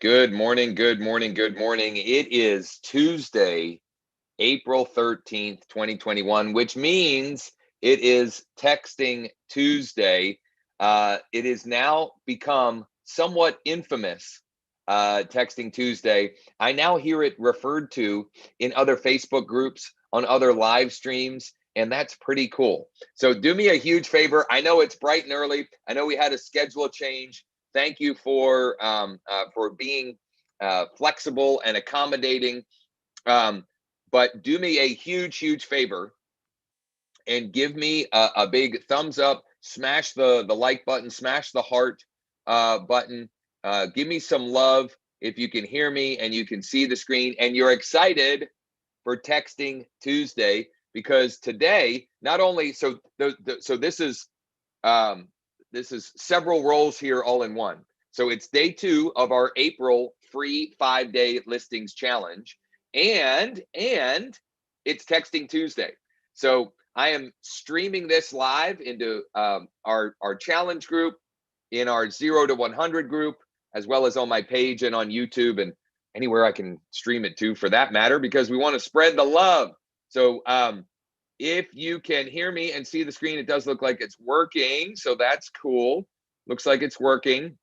Good morning, good morning, good morning. It is Tuesday, April 13th, 2021, which means it is Texting Tuesday. It has now become somewhat infamous, Texting Tuesday. I now hear it referred to in other Facebook groups, on other live streams, and that's pretty cool. So do me a huge favor. I know it's bright and early. I know we had a schedule change. Thank you for being flexible and accommodating. But do me a huge, huge favor and give me a big thumbs up. Smash the like button. Smash the heart button. Give me some love if you can hear me and you can see the screen and you're excited for Texting Tuesday, because today not only so this is several roles here all in one. So it's day 2 of our April free 5-day listings challenge, and it's Texting Tuesday. So I am streaming this live into our challenge group, in our 0 to 100 group, as well as on my page and on YouTube and anywhere I can stream it to, for that matter, because we want to spread the love. So if you can hear me and see the screen, it does look like it's working. So that's cool. Looks like it's working.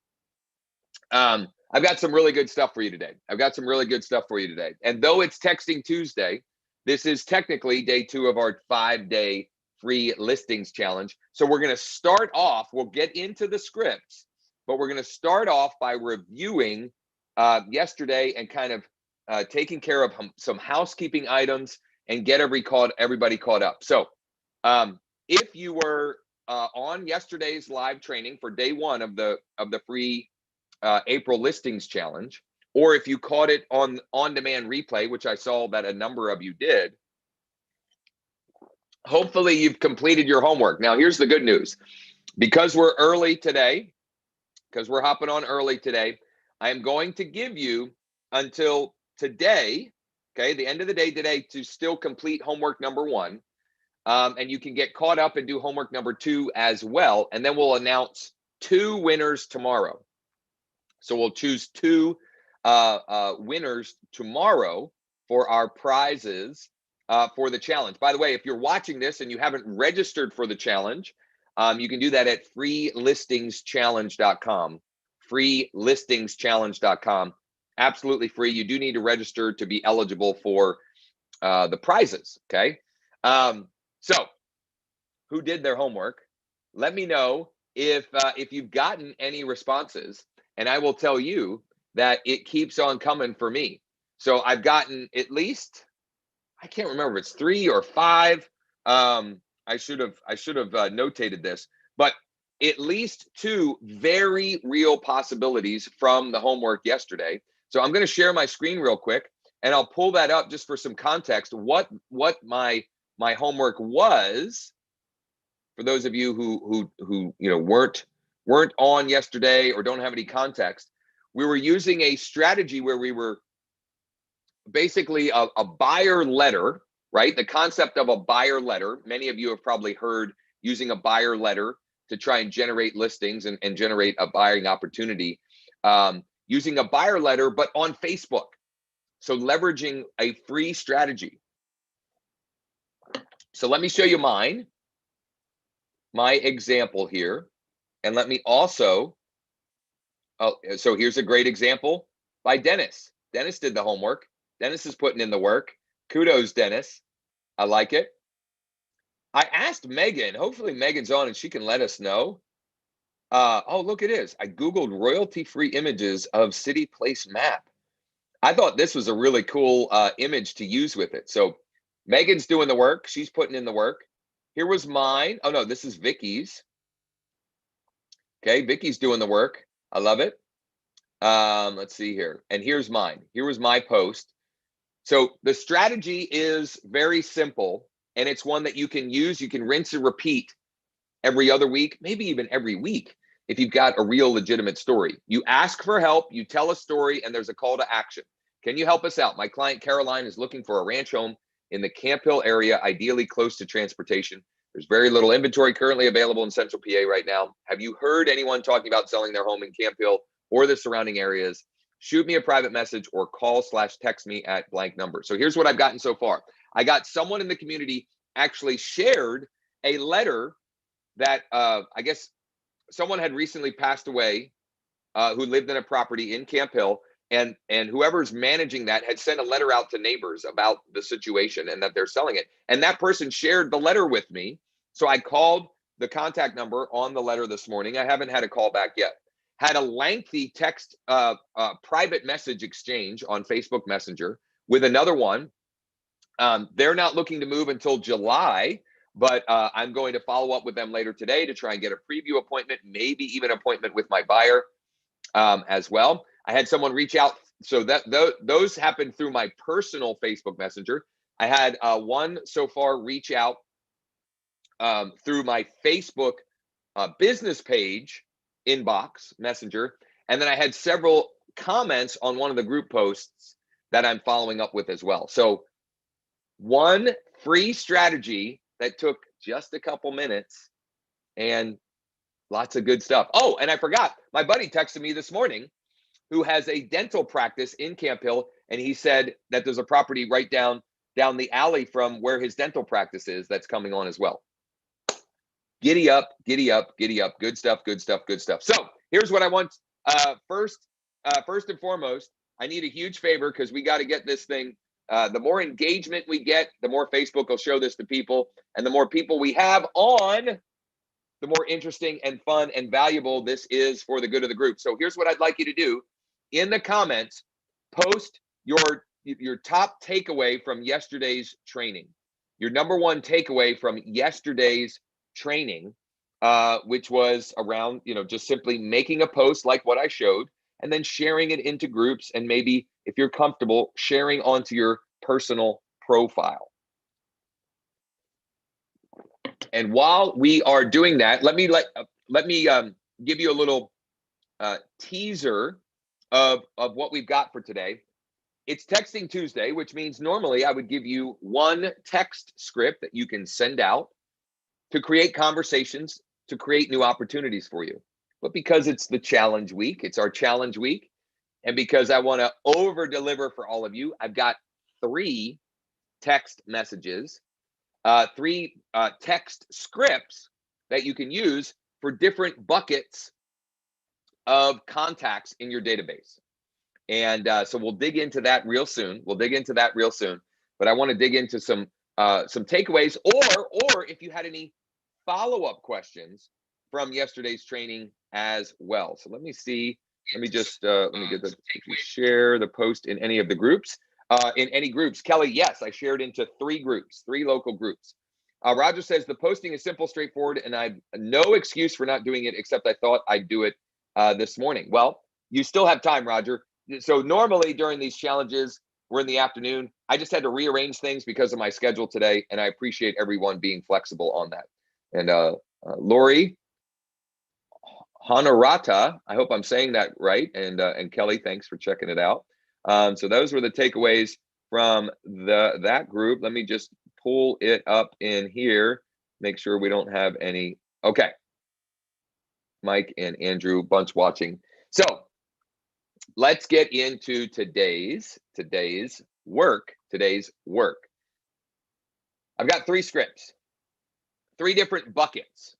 I've got some really good stuff for you today. And though it's Texting Tuesday, this is technically day 2 of our 5-day free listings challenge. So we're going to start off, we'll get into the scripts, but we're going to start off by reviewing yesterday and kind of taking care of some housekeeping items and get everybody caught up. So if you were on yesterday's live training for day 1 of the free April listings challenge, or if you caught it on demand replay, which I saw that a number of you did, hopefully you've completed your homework. Now, here's the good news. Because we're early today, because we're hopping on early today, I am going to give you until today, okay, the end of the day today, to still complete homework number 1. And you can get caught up and do homework number 2 as well. And then we'll announce 2 winners tomorrow. So we'll choose 2 winners tomorrow for our prizes for the challenge. By the way, if you're watching this and you haven't registered for the challenge, you can do that at freelistingschallenge.com. Freelistingschallenge.com. Absolutely free. You do need to register to be eligible for the prizes. Okay. So who did their homework? Let me know if you've gotten any responses, and I will tell you that it keeps on coming for me. So I've gotten at least, I can't remember if it's 3 or 5. I should have notated this, but at least 2 very real possibilities from the homework yesterday. So I'm going to share my screen real quick, and I'll pull that up just for some context. What my homework was, for those of you who weren't on yesterday or don't have any context. We were using a strategy where we were basically a buyer letter, right? The concept of a buyer letter. Many of you have probably heard using a buyer letter to try and generate listings and generate a buying opportunity, using a buyer letter, but on Facebook. So leveraging a free strategy. So let me show you my example here. And let me also, so here's a great example by Dennis. Dennis did the homework. Dennis is putting in the work. Kudos, Dennis. I like it. I asked Megan, hopefully Megan's on and she can let us know. Oh, look, it is. I Googled royalty-free images of city place map. I thought this was a really cool image to use with it. So Megan's doing the work. She's putting in the work. Here was mine. Oh, no, this is Vicky's. Okay, Vicky's doing the work. I love it. Let's see here. And here's mine. Here was my post. So the strategy is very simple, and it's one that you can use. You can rinse and repeat every other week, maybe even every week, if you've got a real legitimate story. You ask for help, you tell a story, and there's a call to action. Can you help us out? My client Caroline is looking for a ranch home in the Camp Hill area, ideally close to transportation. There's very little inventory currently available in Central PA right now. Have you heard anyone talking about selling their home in Camp Hill or the surrounding areas? shoot me a private message or call/text me at blank number. So here's what I've gotten so far. I got someone in the community actually shared a letter that I guess someone had recently passed away who lived in a property in Camp Hill, and whoever's managing that had sent a letter out to neighbors about the situation and that they're selling it. And that person shared the letter with me. So I called the contact number on the letter this morning. I haven't had a call back yet. Had a lengthy text private message exchange on Facebook Messenger with another one. They're not looking to move until July, but I'm going to follow up with them later today to try and get a preview appointment, maybe even an appointment with my buyer as well. I had someone reach out. So that those happened through my personal Facebook Messenger. I had one so far reach out through my Facebook business page inbox messenger. And then I had several comments on one of the group posts that I'm following up with as well. So one free strategy that took just a couple minutes and lots of good stuff. Oh, and I forgot, my buddy texted me this morning who has a dental practice in Camp Hill, and he said that there's a property right down the alley from where his dental practice is that's coming on as well. Giddy up, giddy up, giddy up. Good stuff, good stuff, good stuff. So here's what I want. First and foremost, I need a huge favor because we got to get this thing. The more engagement we get, the more Facebook will show this to people. And the more people we have on, the more interesting and fun and valuable this is for the good of the group. So here's what I'd like you to do. In the comments, post your top takeaway from yesterday's training. Your number one takeaway from yesterday's training, which was around, just simply making a post like what I showed, and then sharing it into groups, and maybe if you're comfortable, sharing onto your personal profile. And while we are doing that, let me give you a little teaser of what we've got for today. It's Texting Tuesday, which means normally I would give you one text script that you can send out to create conversations, to create new opportunities for you. But because it's the challenge week, it's our challenge week, and because I want to over deliver for all of you, I've got 3 text messages, 3 text scripts that you can use for different buckets of contacts in your database. And so we'll dig into that real soon. But I want to dig into some takeaways, or if you had any follow-up questions from yesterday's training as well. So let me see. Let me just let me get share the post in any of the groups. In any groups, Kelly, yes, I shared into 3 groups, 3 local groups. Roger says the posting is simple, straightforward, and I've no excuse for not doing it, except I thought I'd do it this morning. Well, you still have time, Roger. So normally during these challenges, we're in the afternoon. I just had to rearrange things because of my schedule today, and I appreciate everyone being flexible on that. And Lori Honorata, I hope I'm saying that right, and Kelly, thanks for checking it out. So those were the takeaways from that group. Let me just pull it up in here, make sure we don't have any. Okay, Mike and Andrew, bunch watching. So let's get into today's work. I've got 3 scripts, 3 different buckets,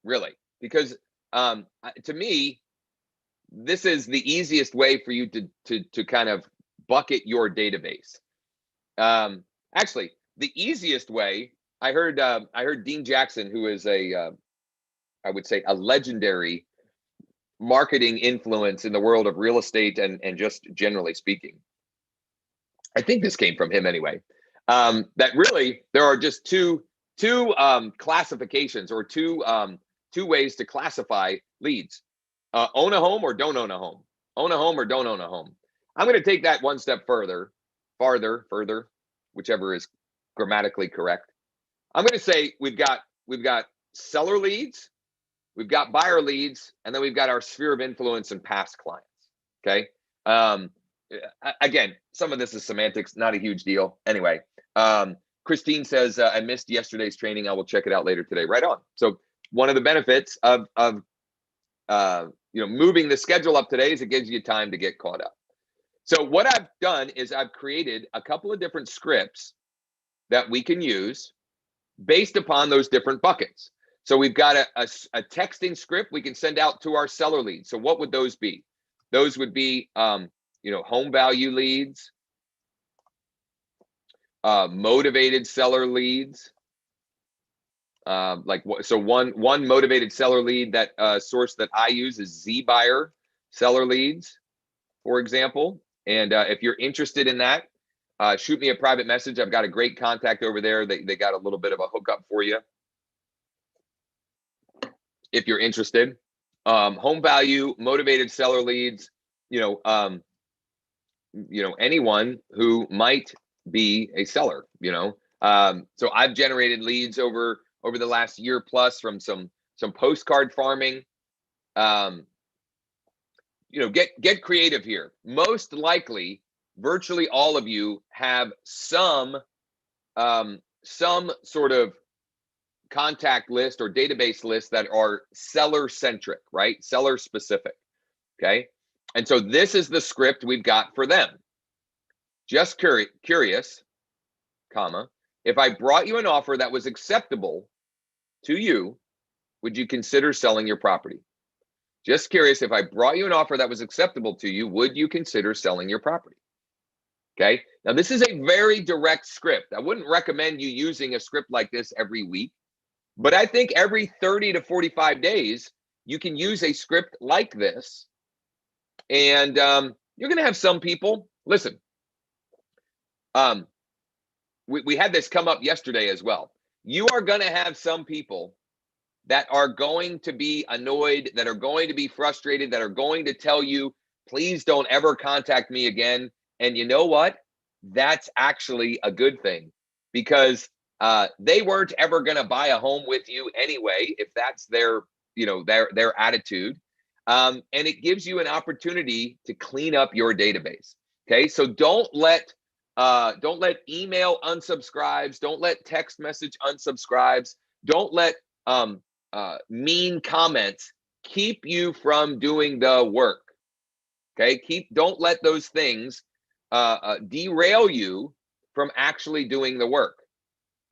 really, because to me, this is the easiest way for you to kind of bucket your database. Actually, the easiest way, I heard Dean Jackson, who is I would say a legendary marketing influence in the world of real estate and just generally speaking. I think this came from him anyway. That really there are just two classifications, or two ways to classify leads. Own a home or don't own a home. Own a home or don't own a home. I'm going to take that one step farther, whichever is grammatically correct. I'm going to say we've got seller leads, we've got buyer leads, and then we've got our sphere of influence and past clients. Okay. Again, some of this is semantics, not a huge deal. Anyway, Christine says, I missed yesterday's training. I will check it out later today. Right on. So one of the benefits of moving the schedule up today is it gives you time to get caught up. So what I've done is I've created a couple of different scripts that we can use based upon those different buckets. So we've got a texting script we can send out to our seller leads. So what would those be? Those would be, home value leads, motivated seller leads. So one motivated seller lead that source that I use is ZBuyer seller leads, for example. And if you're interested in that, shoot me a private message. I've got a great contact over there. They got a little bit of a hookup for you if you're interested. Home value, motivated seller leads, anyone who might be a seller, so I've generated leads over the last year plus from some postcard farming. Get creative here. Most likely, virtually all of you have some sort of contact list or database list that are seller centric, right? Seller specific. Okay. And so this is the script we've got for them. Just curious, comma, if I brought you an offer that was acceptable to you, would you consider selling your property? Just curious, if I brought you an offer that was acceptable to you, would you consider selling your property? Okay. Now, this is a very direct script. I wouldn't recommend you using a script like this every week, but I think every 30 to 45 days, you can use a script like this. And you're going to have some people, listen, we had this come up yesterday as well. You are going to have some people that are going to be annoyed, that are going to be frustrated, that are going to tell you, please don't ever contact me again. And you know what? That's actually a good thing, because they weren't ever going to buy a home with you anyway, if that's their attitude. And it gives you an opportunity to clean up your database. Okay, so don't let email unsubscribes, don't let text message unsubscribes, don't let mean comments keep you from doing the work. Okay, don't let those things derail you from actually doing the work.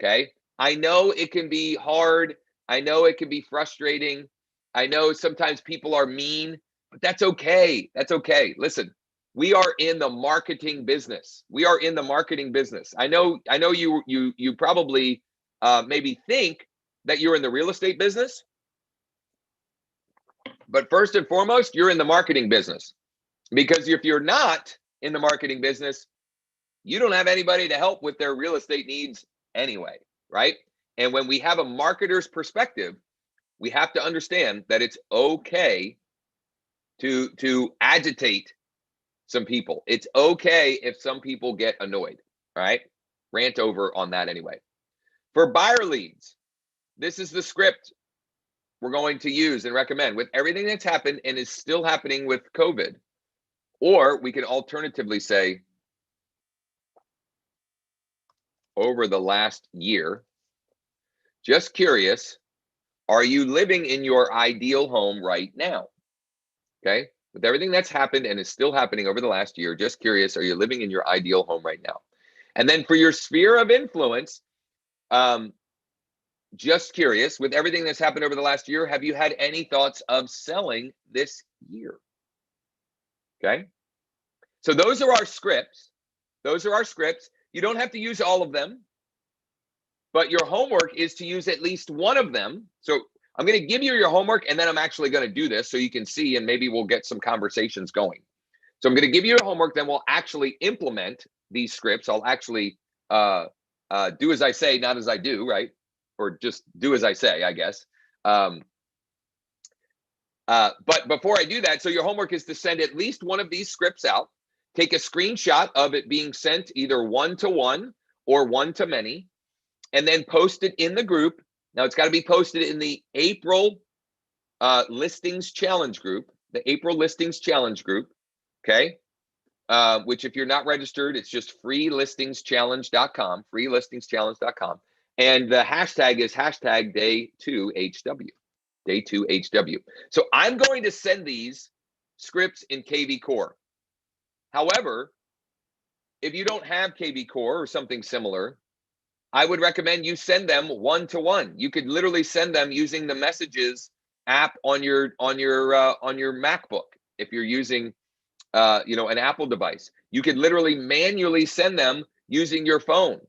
Okay, I know it can be hard. I know it can be frustrating. I know sometimes people are mean, but that's okay. That's okay. Listen, we are in the marketing business. We are in the marketing business. I know you probably maybe think that you're in the real estate business, but first and foremost, you're in the marketing business. Because if you're not in the marketing business, you don't have anybody to help with their real estate needs anyway, right? And when we have a marketer's perspective, we have to understand that it's okay to agitate some people. It's okay if some people get annoyed, right? Rant over on that anyway. For buyer leads, this is the script we're going to use and recommend with everything that's happened and is still happening with COVID. Or we can alternatively say, over the last year, just curious, are you living in your ideal home right now? Okay, with everything that's happened and is still happening over the last year, just curious, are you living in your ideal home right now? And then for your sphere of influence, just curious, with everything that's happened over the last year, have you had any thoughts of selling this year? Okay, so those are our scripts. Those are our scripts. You don't have to use all of them, but your homework is to use at least one of them. So I'm going to give you your homework, and then I'm actually going to do this so you can see, and maybe we'll get some conversations going. So I'm going to give you your homework, then we'll actually implement these scripts. I'll actually do as I say, not as I do, right? Or just do as I say, I guess. But before I do that, so your homework is to send at least one of these scripts out. Take a screenshot of it being sent either one-to-one or one-to-many, and then post it in the group. Now, it's got to be posted in the April Listings Challenge group, the April Listings Challenge group, okay? Which, if you're not registered, it's just freelistingschallenge.com, freelistingschallenge.com. And the hashtag is hashtag day2HW, day2HW. So I'm going to send these scripts in KV Core. However, if you don't have kvCORE or something similar, I would recommend you send them one-to-one. You could literally send them using the Messages app on your MacBook. If you're using an Apple device, you could literally manually send them using your phone.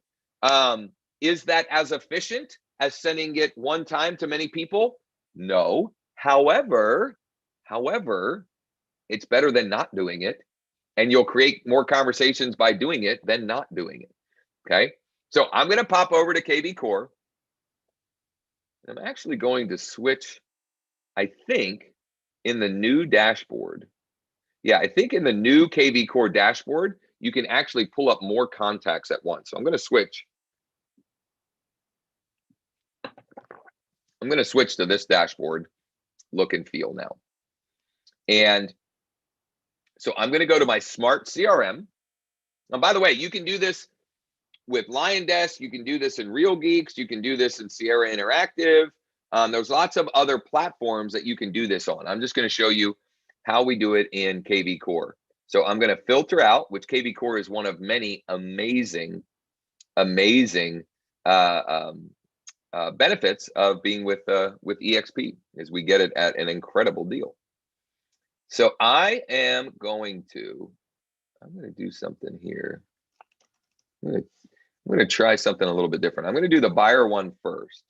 Is that as efficient as sending it one time to many people? No. However, it's better than not doing it, and you'll create more conversations by doing it than not doing it. Okay. So I'm going to pop over to kvCORE. I'm actually going to switch, I think, in the new dashboard. Yeah, I think in the new kvCORE dashboard, you can actually pull up more contacts at once. So I'm going to switch. I'm going to switch to this dashboard look and feel now. And so I'm going to go to my Smart CRM. And by the way, you can do this with LionDesk. You can do this in Real Geeks. You can do this in Sierra Interactive. There's lots of other platforms that you can do this on. I'm just going to show you how we do it in kvCORE. So I'm going to filter out, which kvCORE is one of many amazing benefits of being with EXP, is we get it at an incredible deal. So I'm going to do something here. I'm going to try something a little bit different. I'm going to do the buyer one first.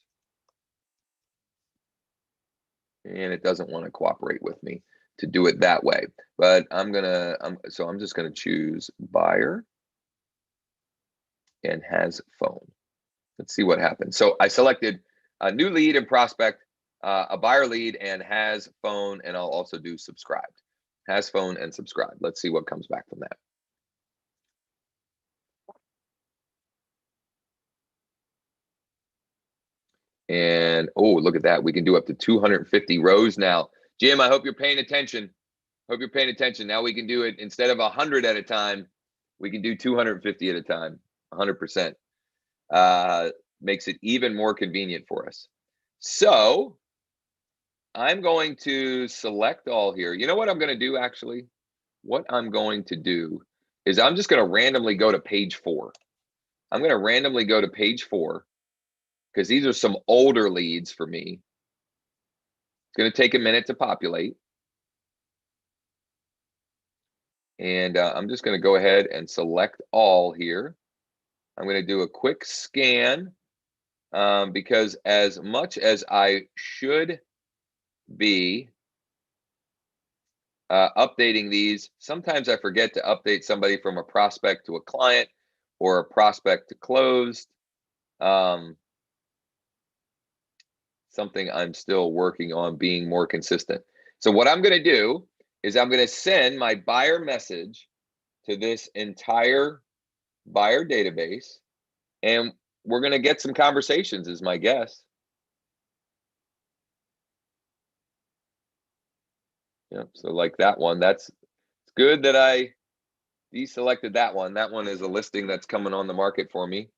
And it doesn't want to cooperate with me to do it that way. But I'm just going to choose buyer and has phone. Let's see what happens. So I selected a new lead and prospect, a buyer lead, and has phone, and I'll also do subscribed. Has phone and subscribed. Let's see what comes back from that. And oh, look at that. We can do up to 250 rows now. Jim, I hope you're paying attention. Hope you're paying attention. Now we can do it instead of 100 at a time. We can do 250 at a time, 100%. Makes it even more convenient for us. So I'm going to select all here. You know what I'm going to do, actually? What I'm going to do is I'm just going to randomly go to page 4. I'm going to randomly go to page 4 because these are some older leads for me. It's going to take a minute to populate. And I'm just going to go ahead and select all here. I'm going to do a quick scan because as much as I should be updating these, sometimes I forget to update somebody from a prospect to a client or a prospect to closed. Something I'm still working on being more consistent. So what I'm going to do is I'm going to send my buyer message to this entire buyer database, and we're going to get some conversations, is my guess. Yep, so like that one, it's good that I deselected that one. That one is a listing that's coming on the market for me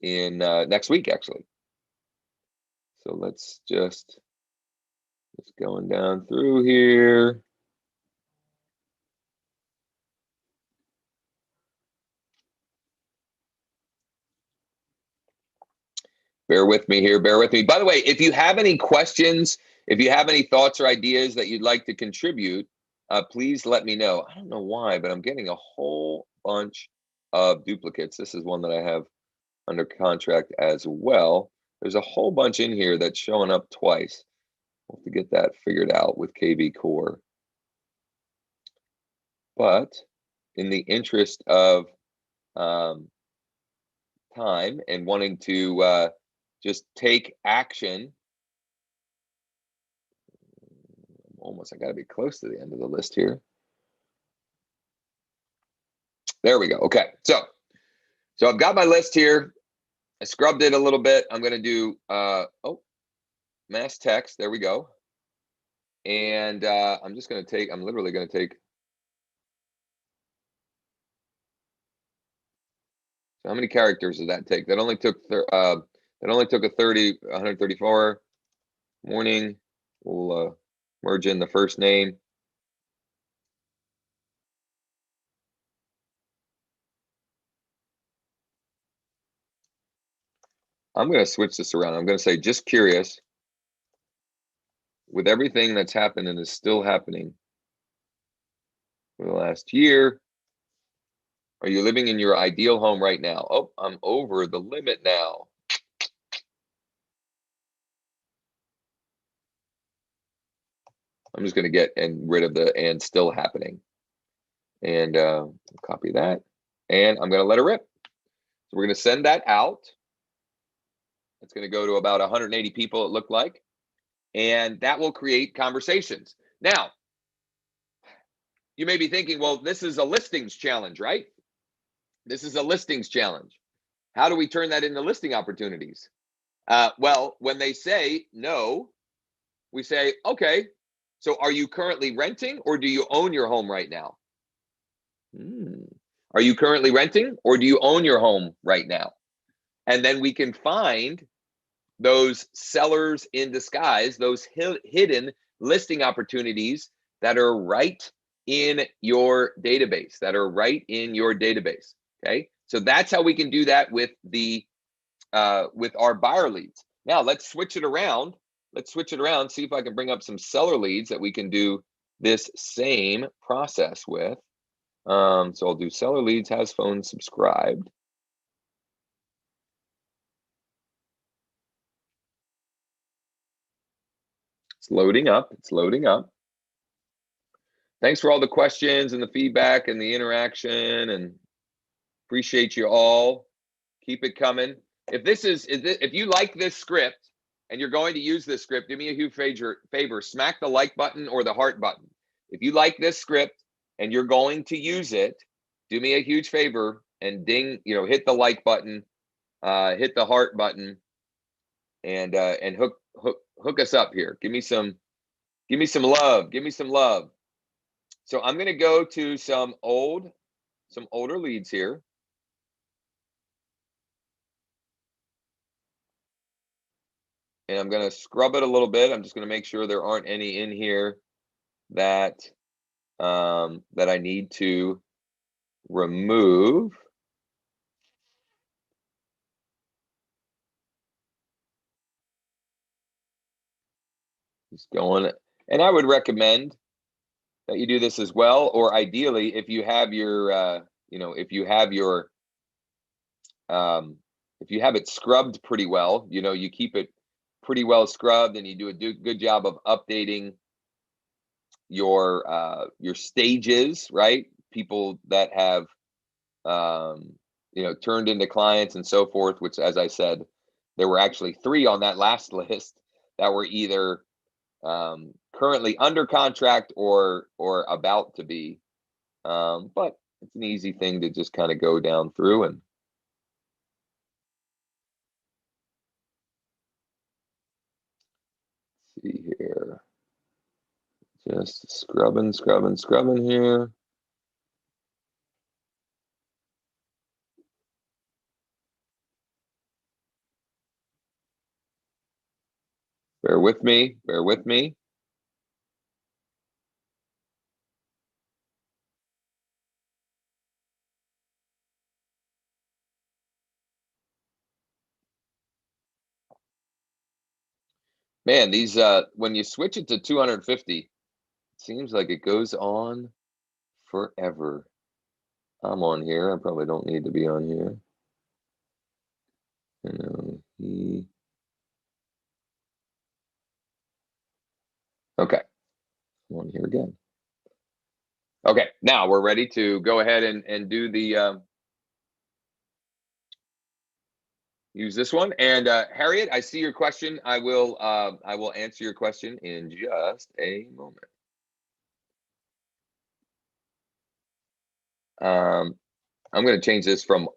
in next week, actually. So let's just going down through here. Bear with me here, bear with me. By the way, if you have any questions, if you have any thoughts or ideas that you'd like to contribute, please let me know. I don't know why, but I'm getting a whole bunch of duplicates. This is one that I have under contract as well. There's a whole bunch in here that's showing up twice. We'll have to get that figured out with kvCORE. But in the interest of time and wanting to just take action, I got to be close to the end of the list here. There we go. Okay, so I've got my list here. I scrubbed it a little bit. I'm going to do mass text. There we go. And I'm literally going to take. So how many characters does that take? That only took a 134. Morning. We'll merge in the first name. I'm going to switch this around. I'm going to say, just curious, with everything that's happened and is still happening for the last year, are you living in your ideal home right now? Oh, I'm over the limit now. I'm just going to get rid of the and still happening. And copy that. And I'm going to let it rip. So we're going to send that out. It's going to go to about 180 people, it looked like. And that will create conversations. Now, you may be thinking, well, this is a listings challenge, right? This is a listings challenge. How do we turn that into listing opportunities? Well, when they say no, we say, okay, so are you currently renting or do you own your home right now? Are you currently renting or do you own your home right now? And then we can find those sellers in disguise, those hidden listing opportunities that are right in your database, Okay, so that's how we can do that with the with our buyer leads. Now let's switch it around. See if I can bring up some seller leads that we can do this same process with. So I'll do seller leads, has phone subscribed. It's loading up. Thanks for all the questions and the feedback and the interaction, and appreciate you all. Keep it coming. If you like this script and you're going to use this script, do me a huge favor, smack the like button or the heart button. If you like this script and you're going to use it, do me a huge favor and hit the like button, hit the heart button, and hook us up here. Give me some love. So I'm going to go to some older leads here. And I'm going to scrub it a little bit. I'm just going to make sure there aren't any in here that that I need to remove. Just going, and I would recommend that you do this as well, or ideally, if you have your, if you have it scrubbed pretty well, you keep it pretty well scrubbed, and you do a good job of updating your stages, right? People that have turned into clients and so forth, which, as I said, there were actually 3 on that last list that were either currently under contract or about to be. But it's an easy thing to just kind of go down through and see here. Just scrubbing here. Bear with me. Man, these when you switch it to 250, it seems like it goes on forever. I'm on here. I probably don't need to be on here. Okay, I'm on here again. Okay, now we're ready to go ahead and do the use this one. And Harriet, I see your question. I will answer your question in just a moment. I'm going to change this from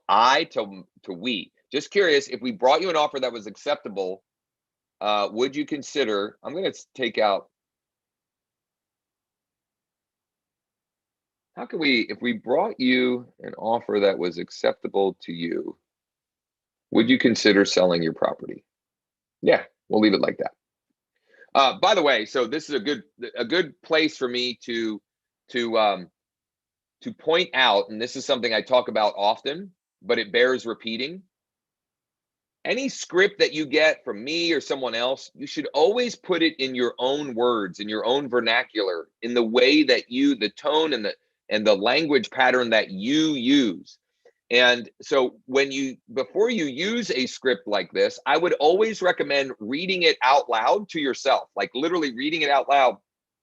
I to we. Just curious, if we brought you an offer that was acceptable, would you consider? I'm going to take out. How can we, if we brought you an offer that was acceptable to you, would you consider selling your property? Yeah, we'll leave it like that. By the way, so this is a good place for me to point out, and this is something I talk about often, but it bears repeating. any script that you get from me or someone else, you should always put it in your own words, in your own vernacular, in the way that the tone and the language pattern that you use. And so before you use a script like this, I would always recommend reading it out loud to yourself, like literally reading it out loud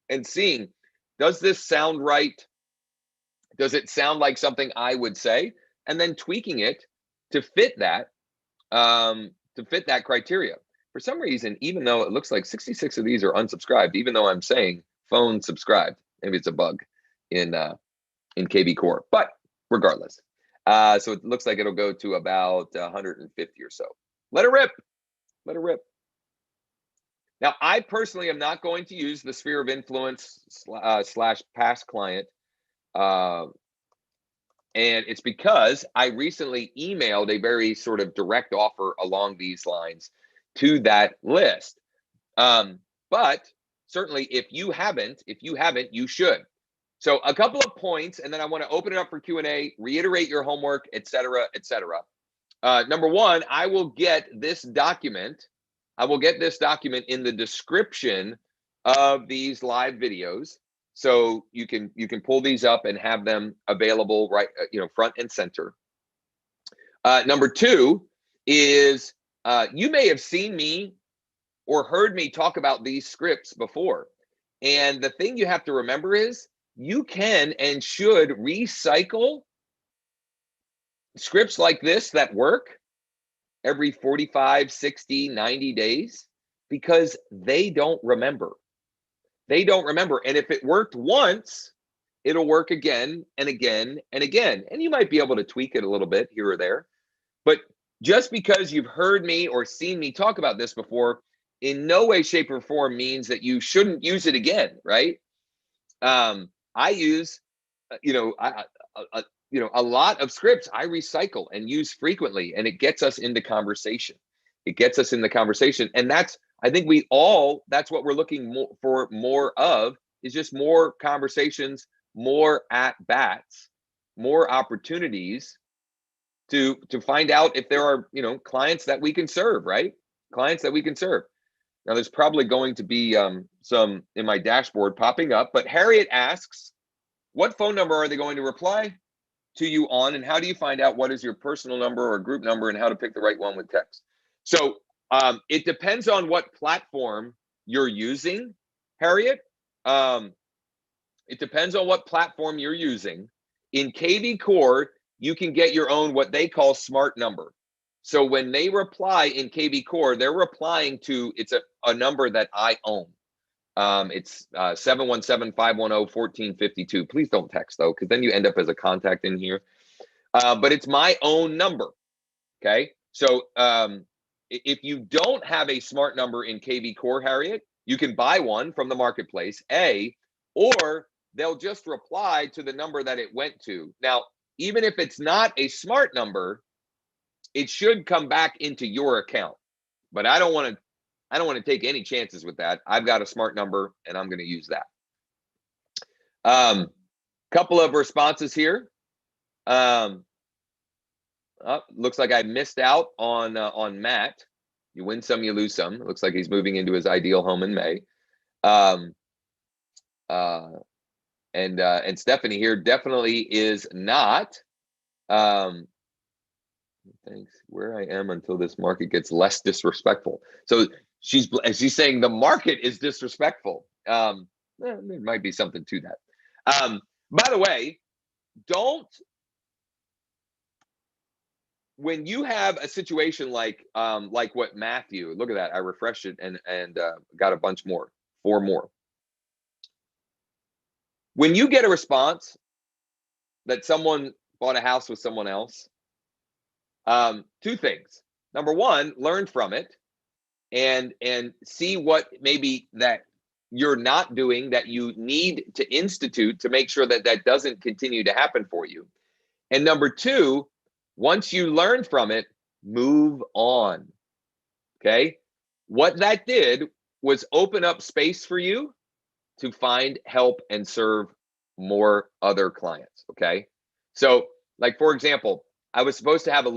and seeing, does this sound right? Does it sound like something I would say? And then tweaking it to fit that criteria. For some reason, even though it looks like 66 of these are unsubscribed, even though I'm saying phone subscribed, maybe it's a bug in KB Core, but regardless. So it looks like it'll go to about 150 or so. Let it rip. Let it rip. Now, I personally am not going to use the sphere of influence slash past client. And it's because I recently emailed a very sort of direct offer along these lines to that list. But certainly if you haven't, you should. So a couple of points, and then I want to open it up for Q&A, reiterate your homework, et cetera, et cetera. Number one, I will get this document in the description of these live videos. So you can pull these up and have them available right, front and center. Number two is you may have seen me or heard me talk about these scripts before. And the thing you have to remember is you can and should recycle scripts like this that work every 45, 60, 90 days because they don't remember. They don't remember. And if it worked once, it'll work again and again and again. And you might be able to tweak it a little bit here or there. But just because you've heard me or seen me talk about this before, in no way, shape, or form means that you shouldn't use it again, right? I use, a lot of scripts I recycle and use frequently, and it gets us into conversation. It gets us in the conversation, and I think that's what we're looking for more of, is just more conversations, more at bats, more opportunities to find out if there are, clients that we can serve, right? Clients that we can serve. Now, there's probably going to be some in my dashboard popping up, but Harriet asks, what phone number are they going to reply to you on, and how do you find out what is your personal number or group number and how to pick the right one with text? So it depends on what platform you're using, Harriet. It depends on what platform you're using. In KV Core, you can get your own, what they call smart number. So when they reply in KV Core, they're replying to, it's a number that I own. It's 717-510-1452. Please don't text though, because then you end up as a contact in here. But it's my own number. Okay. So if you don't have a smart number in KV Core, Harriet, you can buy one from the marketplace, or they'll just reply to the number that it went to. Now, even if it's not a smart number, it should come back into your account. But I don't want to take any chances with that. I've got a smart number and I'm going to use that. Couple of responses here. Looks like I missed out on Matt. You win some, you lose some. It looks like he's moving into his ideal home in May. And Stephanie here definitely is not. Thanks. Where I am until this market gets less disrespectful. So she's saying the market is disrespectful. There might be something to that. By the way, when you have a situation like what Matthew, look at that, I refreshed it and got a bunch more, 4 more. When you get a response that someone bought a house with someone else, 2 things. Number one, learn from it and see what maybe that you're not doing that you need to institute to make sure that that doesn't continue to happen for you. And number 2, once you learn from it, move on. Okay. What that did was open up space for you to find, help, and serve more other clients. Okay. So, like, for example, I was supposed to have a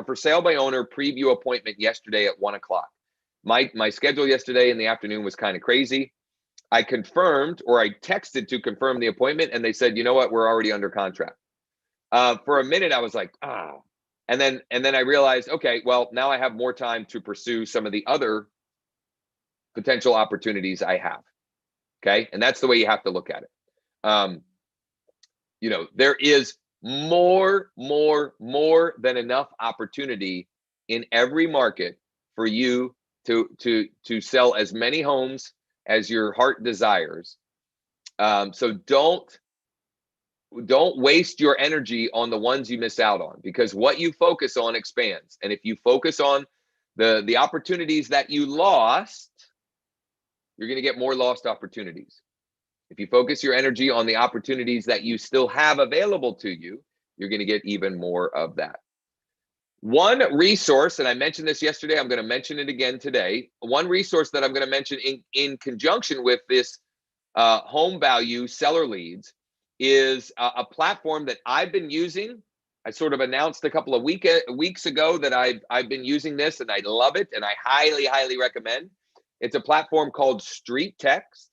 for sale by owner preview appointment yesterday at 1 o'clock. My schedule yesterday in the afternoon was kind of crazy. I confirmed, or I texted to confirm the appointment, and they said, you know what, we're already under contract. For a minute, I was like, oh. And then I realized, okay, well, now I have more time to pursue some of the other potential opportunities I have. Okay. And that's the way you have to look at it. There is more than enough opportunity in every market for you to sell as many homes as your heart desires. So don't waste your energy on the ones you miss out on, because what you focus on expands. And if you focus on the opportunities that you lost, you're going to get more lost opportunities. If you focus your energy on the opportunities that you still have available to you, you're going to get even more of that. One resource, and I mentioned this yesterday, I'm going to mention it again today. One resource that I'm going to mention in conjunction with this home value seller leads is a platform that I've been using. I sort of announced a couple of weeks ago that I've been using this, and I love it, and I highly recommend. It's a platform called StreetText.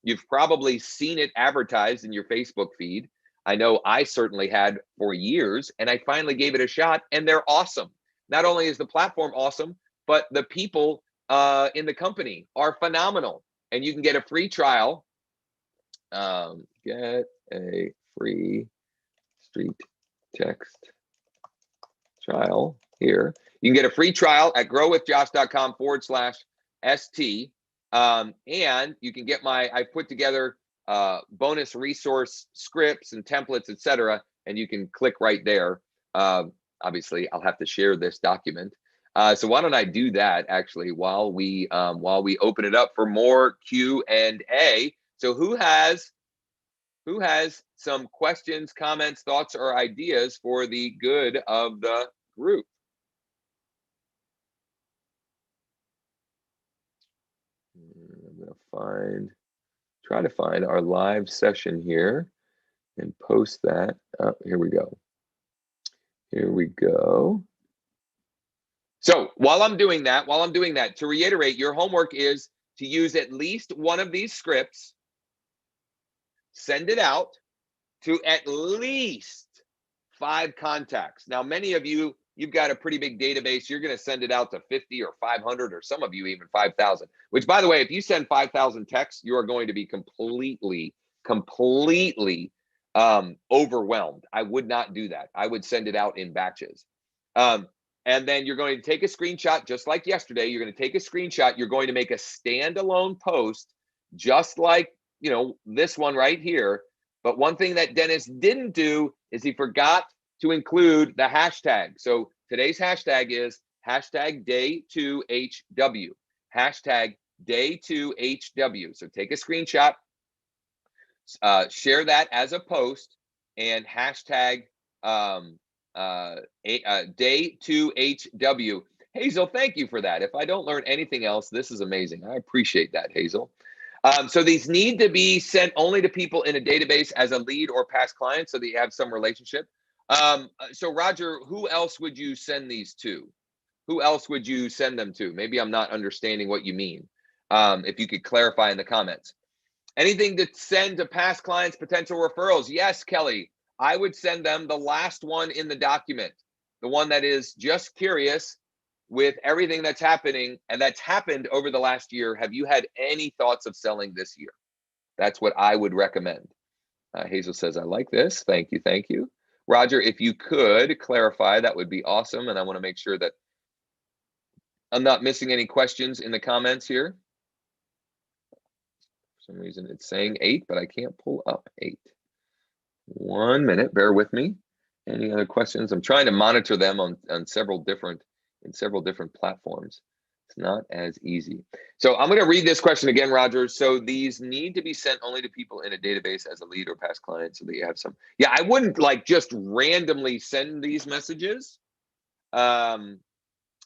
You've probably seen it advertised in your Facebook feed. I know I certainly had for years, and I finally gave it a shot, and they're awesome. Not only is the platform awesome, but the people in the company are phenomenal. And you can get a free trial. Get a free StreetText trial here. You can get a free trial at growwithjosh.com/ST. And you can get I put together bonus resource scripts and templates, etc. And you can click right there. Obviously, I'll have to share this document. So why don't I do that actually while we open it up for more Q&A. So who has some questions, comments, thoughts, or ideas for the good of the group? I'm going to try to find our live session here and post that. Oh, here we go. So while I'm doing that, to reiterate, your homework is to use at least one of these scripts, send it out to at least 5 contacts. Now, many of you've got a pretty big database. You're going to send it out to 50 or 500, or some of you even 5,000, which, by the way, if you send 5,000 texts, you are going to be completely overwhelmed. I would not do that. I would send it out in batches. And then you're going to take a screenshot, just like yesterday. You're going to take a screenshot. You're going to make a standalone post, just like, this one right here. But one thing that Dennis didn't do is he forgot to include the hashtag. So today's hashtag is #day2HW. #day2HW. So take a screenshot, share that as a post, and hashtag day2HW. Hazel, thank you for that. If I don't learn anything else, this is amazing. I appreciate that, Hazel. So these need to be sent only to people in a database as a lead or past client, so that you have some relationship. So Roger, who else would you send these to? Who else would you send them to? Maybe I'm not understanding what you mean. If you could clarify in the comments. Anything to send to past clients, potential referrals? Yes, Kelly. I would send them the last one in the document, the one that is just curious with everything that's happening and that's happened over the last year. Have you had any thoughts of selling this year? That's what I would recommend. Hazel says, I like this. Thank you. Thank you. Roger, if you could clarify, that would be awesome. And I want to make sure that I'm not missing any questions in the comments here. For some reason it's saying 8, but I can't pull up 8. 1 minute, bear with me. Any other questions? I'm trying to monitor them on several different platforms. It's not as easy. So I'm going to read this question again, Roger. So these need to be sent only to people in a database as a lead or past client, so that you have some. Yeah, I wouldn't like just randomly send these messages. I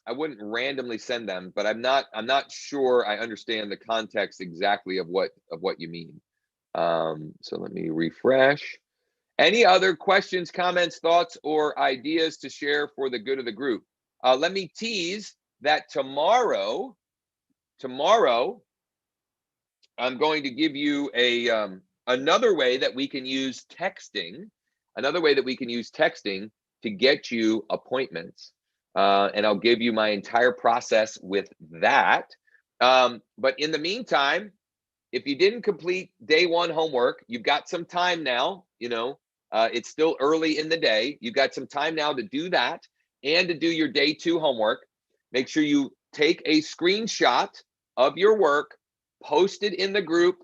wouldn't randomly send them, but I'm not sure I understand the context exactly of what you mean. So let me refresh. Any other questions, comments, thoughts, or ideas to share for the good of the group? Let me tease that tomorrow, I'm going to give you another way that we can use texting, to get you appointments. And I'll give you my entire process with that. But in the meantime, if you didn't complete day one homework, you've got some time now. It's still early in the day. You've got some time now to do that and to do your day two homework. Make sure you take a screenshot of your work, post it in the group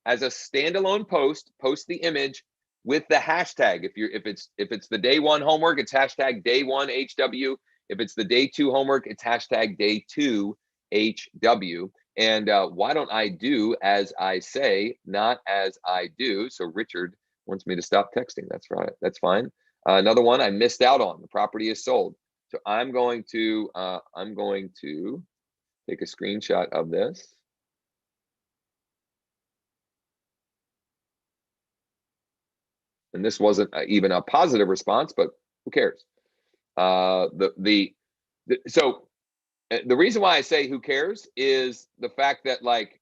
as a standalone post the image with the hashtag. If it's the day one homework, it's hashtag day one HW. If it's the day two homework, it's hashtag day two HW. And why don't I do as I say, not as I do? So Richard wants me to stop texting. That's right. That's fine. Another one I missed out on. The property is sold. So I'm going to take a screenshot of this. And this wasn't even a positive response, but who cares? So the reason why I say who cares is the fact that, like,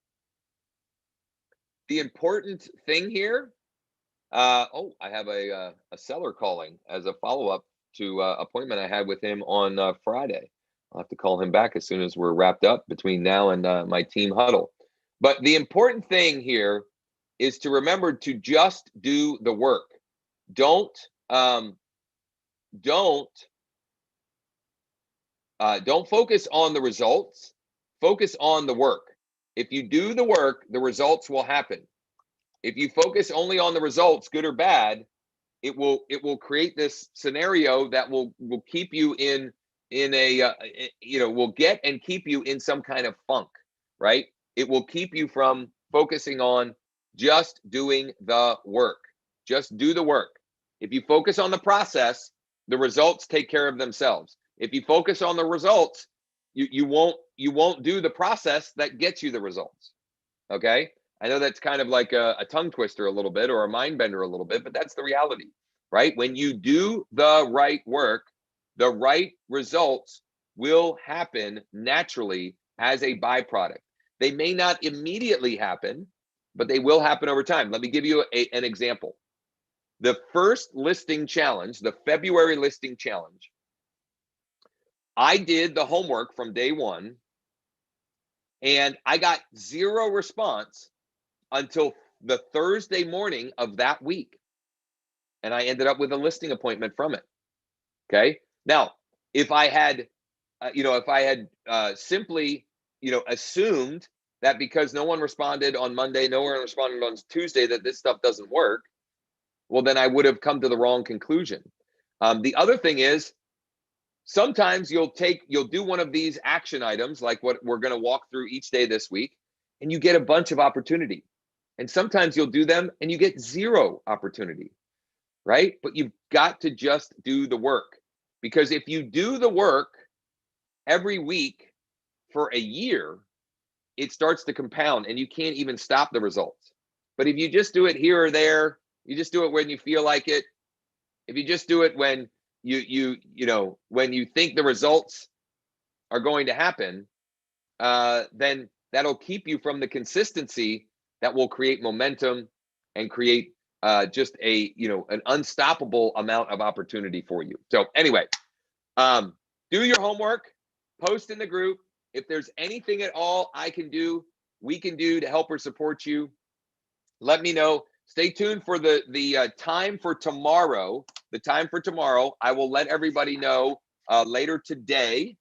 the important thing here. I have a seller calling as a follow-up to appointment I had with him on Friday. I'll have to call him back as soon as we're wrapped up between now and my team huddle. But the important thing here is to remember to just do the work. Don't focus on the results. Focus on the work. If you do the work, the results will happen. If you focus only on the results, good or bad, it will create this scenario that will keep you in a will get and keep you in some kind of funk, right? It will keep you from focusing on just doing the work. Just do the work. If you focus on the process, the results take care of themselves. If you focus on the results, you won't do the process that gets you the results. Okay? I know that's kind of like a tongue twister a little bit, or a mind bender a little bit, but that's the reality, right? When you do the right work, the right results will happen naturally as a byproduct. They may not immediately happen, but they will happen over time. Let me give you an example. The first listing challenge, the February listing challenge, I did the homework from day one, and I got zero response until the Thursday morning of that week. And I ended up with a listing appointment from it. Okay. Now, if I had, simply, assumed that because no one responded on Monday, no one responded on Tuesday, that this stuff doesn't work, well, then I would have come to the wrong conclusion. The other thing is, sometimes you'll do one of these action items, like what we're going to walk through each day this week, and you get a bunch of opportunity. And sometimes you'll do them and you get zero opportunity, right? But you've got to just do the work. Because if you do the work every week for a year, it starts to compound and you can't even stop the results. But if you just do it here or there, you just do it when you feel like it. If you just do it when when you think the results are going to happen, then that'll keep you from the consistency that will create momentum and create just an unstoppable amount of opportunity for you. So anyway, do your homework, post in the group. If there's anything at all we can do to help or support you, let me know. Stay tuned for the time for tomorrow. The time for tomorrow, I will let everybody know later today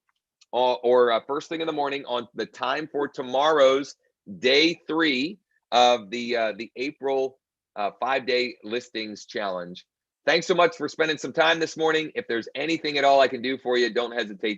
or first thing in the morning on the time for tomorrow's day 3 of the April 5-day listings challenge. Thanks so much for spending some time this morning. If there's anything at all I can do for you, don't hesitate